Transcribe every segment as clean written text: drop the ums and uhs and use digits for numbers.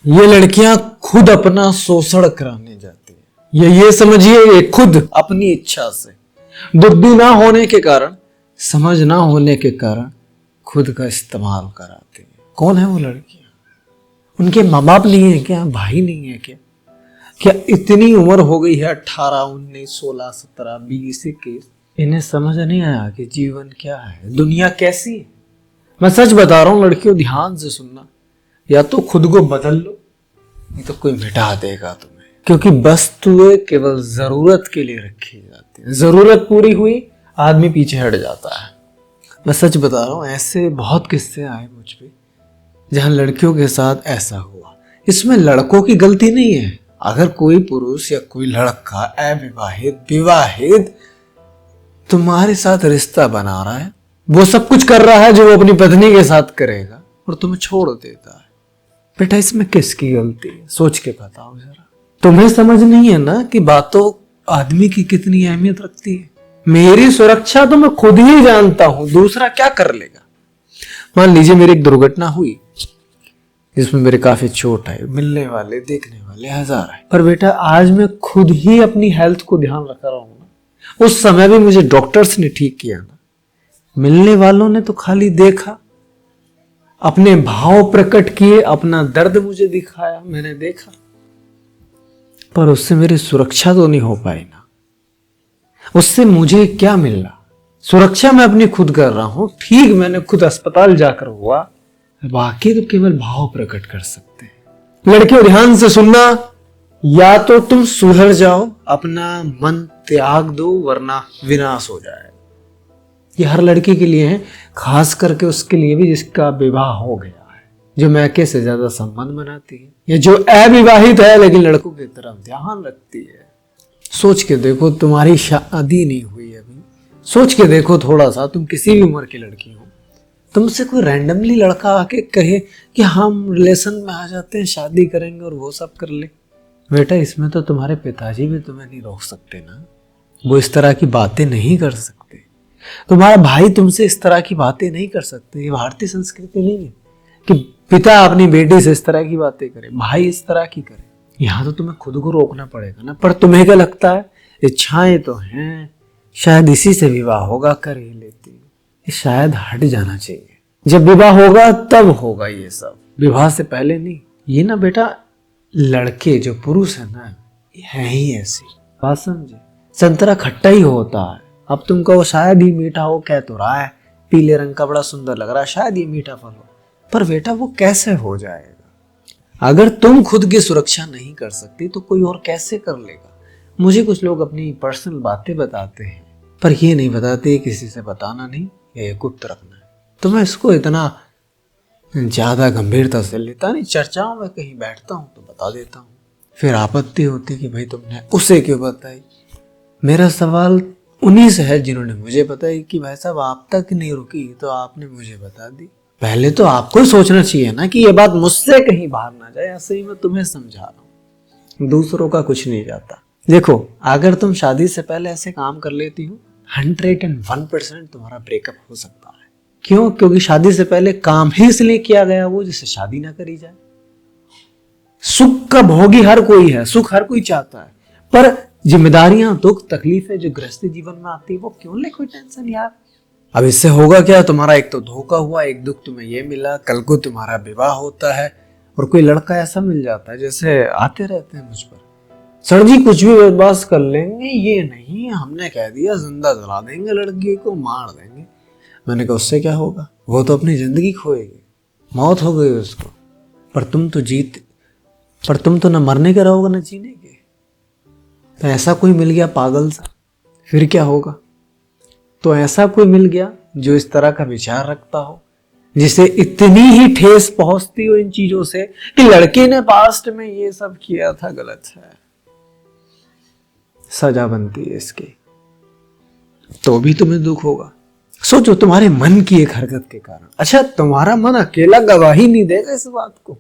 ये लड़कियां खुद अपना शोषण कराने जाती है। ये समझिए ये खुद अपनी इच्छा से, बुद्धि ना होने के कारण, समझ ना होने के कारण खुद का इस्तेमाल कराती है। कौन है वो लड़कियां? उनके माँ बाप नहीं है क्या? भाई नहीं है क्या? क्या इतनी उम्र हो गई है 18, 19, 16, 17, 20, 21, इन्हें समझ नहीं आया कि जीवन क्या है, दुनिया कैसी है? मैं सच बता रहा हूं लड़कियों, ध्यान से सुनना। या तो खुद को बदल लो, नहीं तो कोई मिटा देगा तुम्हें। क्योंकि वस्तुएं केवल जरूरत के लिए रखी जाती है, जरूरत पूरी हुई आदमी पीछे हट जाता है। मैं सच बता रहा हूं, ऐसे बहुत किस्से आए मुझ पे जहां लड़कियों के साथ ऐसा हुआ। इसमें लड़कों की गलती नहीं है। अगर कोई पुरुष या कोई लड़का अविवाहित, विवाहित तुम्हारे साथ रिश्ता बना रहा है, वो सब कुछ कर रहा है जो वो अपनी पत्नी के साथ करेगा, और तुम्हें छोड़ देता है, बेटा इसमें किसकी गलती है? सोच के बताओ जरा। तुम्हें समझ नहीं है ना कि बातों आदमी की कितनी अहमियत रखती है। मेरी सुरक्षा तो मैं खुद ही जानता हूं, दूसरा क्या कर लेगा। मान लीजिए मेरी एक दुर्घटना हुई जिसमें मेरे काफी चोट आई, मिलने वाले देखने वाले हजार है, पर बेटा आज मैं खुद ही अपनी हेल्थ को ध्यान रख रहा हूं ना। उस समय भी मुझे डॉक्टर्स ने ठीक किया ना, मिलने वालों ने तो खाली देखा, अपने भाव प्रकट किए, अपना दर्द मुझे दिखाया, मैंने देखा, पर उससे मेरी सुरक्षा तो नहीं हो पाई ना। उससे मुझे क्या मिल रहा? सुरक्षा मैं अपनी खुद कर रहा हूं, ठीक मैंने खुद अस्पताल जाकर हुआ, बाकी तो केवल भाव प्रकट कर सकते हैं। लड़कियों ध्यान से सुनना, या तो तुम सुधर जाओ, अपना मन त्याग दो, वरना विनाश हो जाए। ये हर लड़की के लिए है, खास करके उसके लिए भी जिसका विवाह हो गया है, जो मैके से ज्यादा संबंध बनाती है, या जो अविवाहित है लेकिन लड़कों की तरफ ध्यान रखती है। सोच के देखो, तुम्हारी शादी नहीं हुई अभी, सोच के देखो थोड़ा सा, तुम किसी भी उम्र की लड़की हो, तुमसे कोई रैंडमली लड़का आके कहे कि हम रिलेशन में आ जाते हैं, शादी करेंगे और वो सब कर ले, बेटा इसमें तो तुम्हारे पिताजी भी तुम्हें नहीं रोक सकते ना। वो इस तरह की बातें नहीं कर सकते, तुम्हारा भाई तुमसे इस तरह की बातें नहीं कर सकते। ये भारतीय संस्कृति नहीं है कि पिता अपनी बेटी से इस तरह की बातें करे, भाई इस तरह की करे। यहाँ तो तुम्हें खुद को रोकना पड़ेगा ना। पर तुम्हें क्या लगता है, इच्छाएं तो हैं, शायद इसी से विवाह होगा, कर ही लेती, शायद हट जाना चाहिए। जब विवाह होगा तब होगा ये सब, विवाह से पहले नहीं। ये ना बेटा, लड़के जो पुरुष है ना, ये है ही ऐसी। बात समझे, संतरा खट्टा ही होता है। अब तुमको वो शायद ही मीठा हो, कह तो रहा है पीले रंग का बड़ा सुंदर लग रहा है, शायद ये मीठा फल हो, पर बेटा वो कैसे हो जाएगा? अगर तुम खुद की सुरक्षा नहीं कर सकती तो कोई और कैसे कर लेगा? मुझे कुछ लोग अपनी पर्सनल बातें बताते हैं, पर ये नहीं बताते किसी से बताना नहीं, ये गुप्त रखना है। तो मैं इसको इतना ज्यादा गंभीरता से लेता नहीं। चर्चाओं में कहीं बैठता हूं तो बता देता हूं, फिर आपत्ति होती कि भाई तुमने उसे क्यों बताई। मेरा सवाल उन्हीं से है जिन्होंने मुझे बताई कि भाई साहब आप तक नहीं रुकी तो आपने मुझे बता दी। पहले तो आपको सोचना चाहिए ना कि ये बात मुझसे कहीं बाहर ना जाए। ऐसे ही मैं तुम्हें समझा रहा हूँ, दूसरों का कुछ नहीं जाता। देखो, अगर तुम शादी से पहले ऐसे काम कर लेती हो, 101% तुम्हारा ब्रेकअप हो सकता है। क्यों? क्योंकि शादी से पहले काम ही इसलिए किया गया वो जिससे शादी ना करी जाए। सुख का भोगी हर कोई है, सुख हर कोई चाहता है, पर जिम्मेदारियां, दुख, तकलीफें जो गृहस्थी जीवन में आती है वो क्यों ले कोई टेंशन यार। अब इससे होगा क्या? तुम्हारा एक तो धोखा हुआ, एक दुख तुम्हें ये मिला, कल को तुम्हारा विवाह होता है और कोई लड़का ऐसा मिल जाता है, जैसे आते रहते हैं मुझ पर, सर जी कुछ भी बर्दाश्त कर लेंगे, ये नहीं हमने कह दिया जिंदा जला देंगे, लड़की को मार देंगे। मैंने कहा उससे क्या होगा, वो तो अपनी जिंदगी खोएगी, मौत हो गई उसको, पर तुम तो न मरने के रहोगे न जीने के। तो ऐसा कोई मिल गया पागल सा, फिर क्या होगा? तो ऐसा कोई मिल गया जो इस तरह का विचार रखता हो, जिसे इतनी ही ठेस पहुंचती हो इन चीजों से कि लड़के ने पास्ट में ये सब किया था, गलत है, सजा बनती है इसकी, तो भी तुम्हें दुख होगा। सोचो, तुम्हारे मन की एक हरकत के कारण। अच्छा, तुम्हारा मन अकेला गवाही नहीं देगा इस बात को।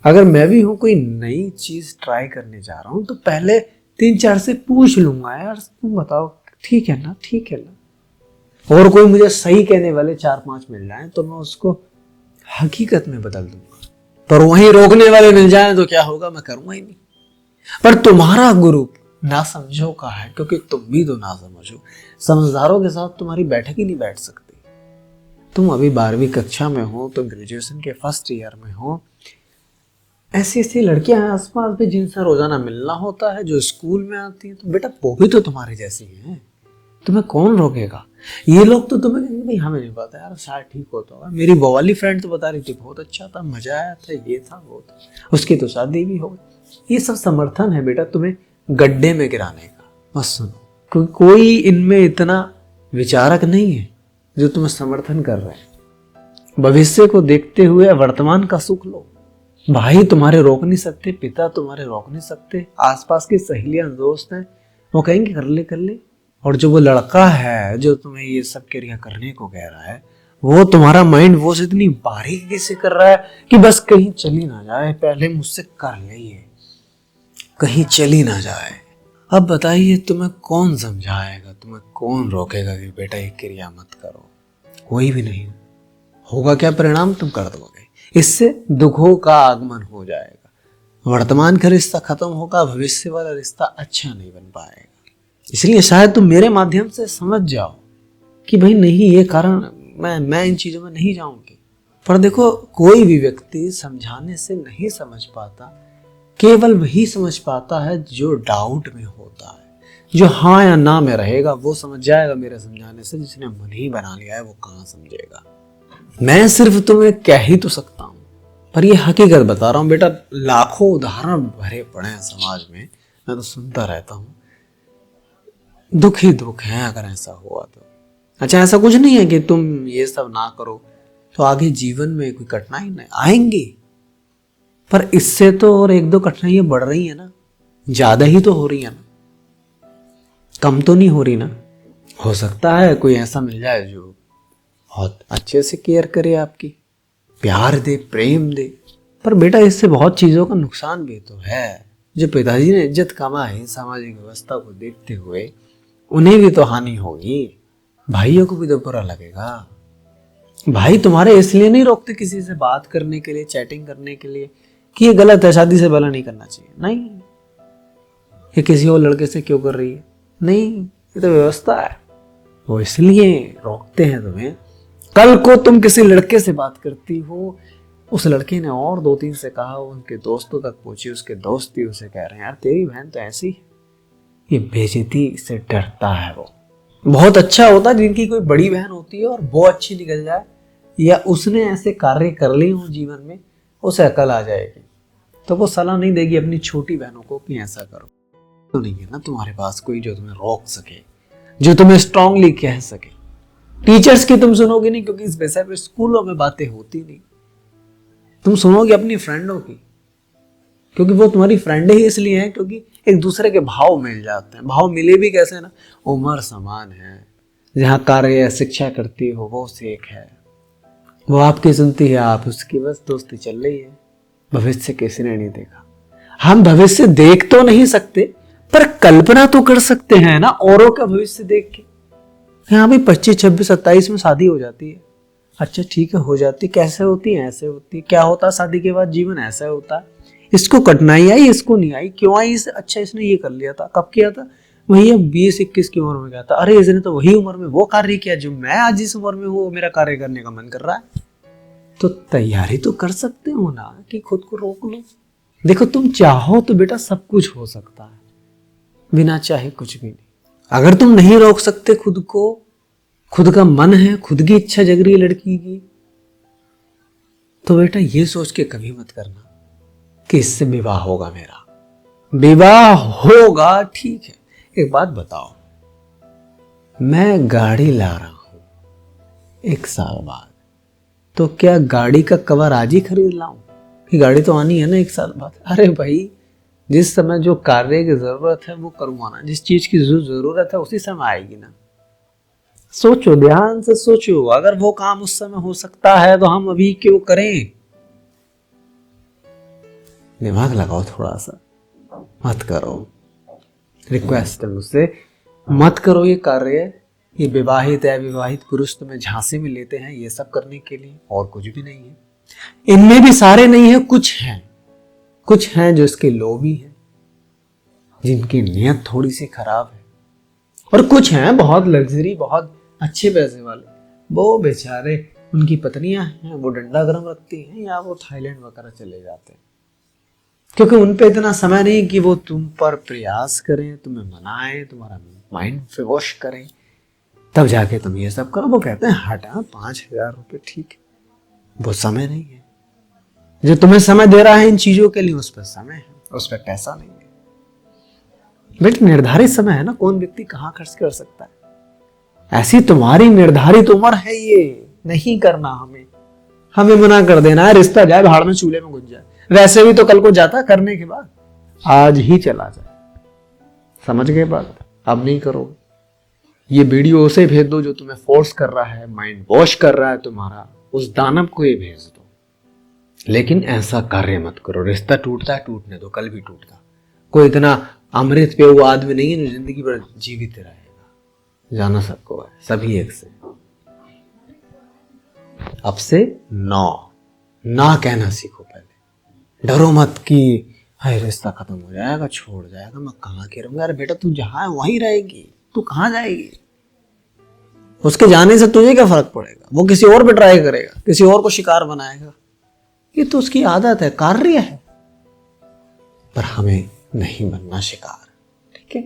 अगर मैं भी हूं, कोई नई चीज ट्राई करने जा रहा हूं, तो पहले 3-4 से पूछ लूंगा, यार तुम बताओ ठीक है ना, ठीक है ना। और कोई मुझे सही कहने वाले 4-5 मिल जाए तो मैं उसको हकीकत में बदल दूंगा। पर वहीं रोकने वाले मिल जाए तो क्या होगा, मैं करूंगा ही नहीं। पर तुम्हारा ग्रुप ना समझो का है, क्योंकि तुम भी तो ना समझो। समझदारों के साथ तुम्हारी बैठक ही नहीं बैठ सकती। तुम अभी 12वीं कक्षा में हो, तुम ग्रेजुएशन के फर्स्ट ईयर में हो। ऐसी ऐसी लड़कियां हैं आसपास भी जिनसे रोजाना मिलना होता है, जो स्कूल में आती हैं। तो बेटा वो भी तो तुम्हारे जैसी हैं, तुम्हें कौन रोकेगा। ये लोग तो तुम्हें कहेंगे भाई हमें नहीं पता यार, शायद ठीक होता होगा। मेरी वो वाली फ्रेंड तो बता रही थी बहुत अच्छा था, मजा आया था, ये था वो था, उसकी तो शादी भी हो गई। ये सब समर्थन है बेटा तुम्हें गड्ढे में गिराने का। बस सुनो, कोई इनमें इतना विचारक नहीं है जो तुम्हें समर्थन कर रहे हैं। भविष्य को देखते हुए वर्तमान का सुख लो। भाई तुम्हारे रोक नहीं सकते, पिता तुम्हारे रोक नहीं सकते, आसपास की सहेलियां दोस्त हैं वो कहेंगे कर ले कर ले। और जो वो लड़का है जो तुम्हें ये सब क्रिया करने को कह रहा है, वो तुम्हारा माइंड वो इतनी बारीकी से कर रहा है कि बस कहीं चली ना जाए, पहले मुझसे कर ले ये, कहीं चली ना जाए। अब बताइए तुम्हें कौन समझाएगा, तुम्हें कौन रोकेगा कि बेटा ये क्रिया मत करो। कोई भी नहीं। होगा क्या परिणाम, तुम कर दोगे। इससे दुखों का आगमन हो जाएगा, वर्तमान का रिश्ता खत्म होगा, भविष्य वाला रिश्ता अच्छा नहीं बन पाएगा। इसलिए शायद तुम मेरे माध्यम से समझ जाओ कि भाई नहीं, ये कारण मैं इन चीजों में नहीं जाऊंगी। पर देखो, कोई भी व्यक्ति समझाने से नहीं समझ पाता, केवल वही समझ पाता है जो डाउट में होता है, जो हाँ या ना में रहेगा वो समझ जाएगा मेरे समझाने से। जिसने मन ही बना लिया है वो कहाँ समझेगा। मैं सिर्फ तुम्हें कह ही तो सकता हूं, पर ये हकीकत बता रहा हूं बेटा। लाखों उदाहरण भरे पड़े हैं समाज में, मैं तो सुनता रहता हूं। दुख ही दुख है अगर ऐसा हुआ तो। अच्छा, ऐसा कुछ नहीं है कि तुम ये सब ना करो तो आगे जीवन में कोई कठिनाई नहीं आएंगी, पर इससे तो और एक दो कठिनाइयां बढ़ रही है ना, ज्यादा ही तो हो रही है ना, कम तो नहीं हो रही ना। हो सकता है कोई ऐसा मिल जाए जो बहुत अच्छे से केयर करे, आपकी प्यार दे, प्रेम दे, पर बेटा इससे बहुत चीजों का नुकसान भी तो है। जो पिताजी ने इज्जत कमाई सामाजिक व्यवस्था को देखते हुए, उन्हें भी तो हानि होगी, भाइयों को भी तो बुरा लगेगा। भाई तुम्हारे इसलिए नहीं रोकते किसी से बात करने के लिए, चैटिंग करने के लिए कि ये गलत है, शादी से भला नहीं करना चाहिए, नहीं। ये किसी और लड़के से क्यों कर रही है, नहीं, ये तो व्यवस्था है। वो इसलिए रोकते हैं तुम्हें। कल को तुम किसी लड़के से बात करती हो, उस लड़के ने और 2-3 से कहा, उनके दोस्तों तक पहुंची, उसके दोस्त ही उसे कह रहे हैं यार तेरी बहन तो ऐसी है। ये बेइज्जती से डरता है वो। बहुत अच्छा होता है जिनकी कोई बड़ी बहन होती है और वो अच्छी निकल जाए, या उसने ऐसे कार्य कर लिए हो जीवन में, उसे अकल आ जाएगी, तो वो सलाह नहीं देगी अपनी छोटी बहनों को कि ऐसा करो। तो नहीं है ना तुम्हारे पास कोई जो तुम्हें रोक सके, जो तुम्हें स्ट्रांगली कह सके। टीचर्स की तुम सुनोगे नहीं, क्योंकि इस विषय पर स्कूलों में बातें होती नहीं। तुम सुनोगे अपनी फ्रेंडों की, क्योंकि वो तुम्हारी फ्रेंड ही इसलिए है क्योंकि एक दूसरे के भाव मिल जाते हैं। भाव मिले भी कैसे ना, उम्र समान है, जहाँ कार्य शिक्षा करती हो वो सेक है, वो आपकी सुनती है, आप उसकी, बस दोस्ती चल रही है। भविष्य किसी ने नहीं देखा। हम भविष्य देख तो नहीं सकते, पर कल्पना तो कर सकते हैं ना औरों का भविष्य देख के। यहाँ भी 25, 26, 27 में शादी हो जाती है। अच्छा ठीक है, हो जाती, कैसे होती है, ऐसे होती है। क्या होता है शादी के बाद, जीवन ऐसा होता है। इसको कठिनाई आई, इसको नहीं आई, क्यों आई? अच्छा इसने ये कर लिया था, कब किया था, वही 20-21 की उम्र में गया था। अरे इसने तो वही उम्र में वो कार्य किया जो मैं आज इस उम्र में वो मेरा कार्य करने का मन कर रहा है। तो तैयारी तो कर सकते हो ना कि खुद को रोक लो। देखो तुम चाहो तो बेटा सब कुछ हो सकता है, बिना चाहे कुछ भी नहीं। अगर तुम नहीं रोक सकते खुद को, खुद का मन है, खुद की इच्छा जग रही है लड़की की, तो बेटा ये सोच के कभी मत करना कि इससे विवाह होगा मेरा। विवाह होगा ठीक है। एक बात बताओ, मैं गाड़ी ला रहा हूं 1 साल बाद, तो क्या गाड़ी का कवर आज ही खरीद लाऊं कि गाड़ी तो आनी है ना 1 साल बाद? अरे भाई, जिस समय जो कार्य की जरूरत है वो करवाना, जिस चीज की जरूरत है उसी समय आएगी ना। सोचो, ध्यान से सोचो, अगर वो काम उस समय हो सकता है तो हम अभी क्यों करें? दिमाग लगाओ थोड़ा सा, मत करो। रिक्वेस्ट है मुझसे, मत करो ये कार्य। ये विवाहित है, विवाहित पुरुष तुम्हें झांसे में लेते हैं ये सब करने के लिए, और कुछ भी नहीं है। इनमें भी सारे नहीं है, कुछ हैं जो इसके लोभी हैं, जिनकी नीयत थोड़ी सी खराब है, और कुछ हैं बहुत लग्जरी, बहुत अच्छे पैसे वाले, वो बेचारे, उनकी पत्नियां हैं, वो डंडा गरम रखती हैं या वो थाईलैंड वगैरह चले जाते हैं, क्योंकि उन पे इतना समय नहीं कि वो तुम पर प्रयास करें, तुम्हें मनाएं, तुम्हारा माइंड वॉश करें, तब जाके तुम ये सब करो। वो कहते हैं हटा 5,000 रुपये ठीक है, वो समय नहीं है। जो तुम्हें समय दे रहा है इन चीजों के लिए, उस पर समय है, उस पर पैसा नहीं है। बेटा निर्धारित समय है ना, कौन व्यक्ति कहाँ खर्च कर सकता है। ऐसी तुम्हारी निर्धारित उम्र है, ये नहीं करना। हमें मना कर देना है, रिश्ता जाए भाड़ में चूल्हे में घुस जाए, वैसे भी तो कल को जाता करने के बाद, आज ही चला जाए। समझ गए बात? अब नहीं करोगे। ये वीडियो उसे भेज दो जो तुम्हें फोर्स कर रहा है, माइंड वॉश कर रहा है तुम्हारा, उस दानव को ये भेज दो। लेकिन ऐसा कार्य मत करो। रिश्ता टूटता है, टूटने दो, कल भी टूटता। कोई इतना अमृत पे वो आदमी नहीं है जो जिंदगी भर जीवित रहेगा। जाना सबको है, सभी एक से। अब से ना कहना सीखो। पहले डरो मत कि हाय रिश्ता खत्म हो जाएगा, छोड़ जाएगा, मैं कहाँ के रहूंगा। अरे बेटा तू जहां है वहीं रहेगी, तू कहाँ जाएगी? उसके जाने से तुझे क्या फर्क पड़ेगा? वो किसी और पे ट्राई करेगा, किसी और को शिकार बनाएगा, ये तो उसकी आदत है, कार्य है। पर हमें नहीं बनना शिकार, ठीक है?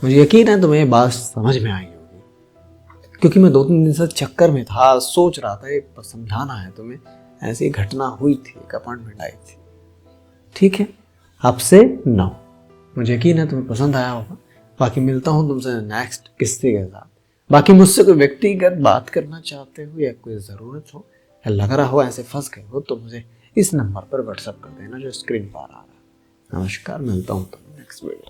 मुझे यकीन है तुम्हें ये बात समझ में आई होगी, क्योंकि मैं 2-3 दिन से चक्कर में था, सोच रहा था ये समझाना है तुम्हें। ऐसी घटना हुई थी, एक अपॉइंटमेंट आई थी, ठीक है? अब से 9। मुझे यकीन है तुम्हें पसंद आया होगा। बाकी मिलता हूं तुमसे नेक्स्ट किस्से के साथ। बाकी मुझसे कोई व्यक्तिगत बात करना चाहते हो या कोई ज़रूरत हो या लग रहा हो ऐसे फंस गए हो, तो मुझे इस नंबर पर व्हाट्सएप कर देना जो स्क्रीन पर आ रहा है। नमस्कार, मिलता हूं तुम्हें नेक्स्ट वीडियो।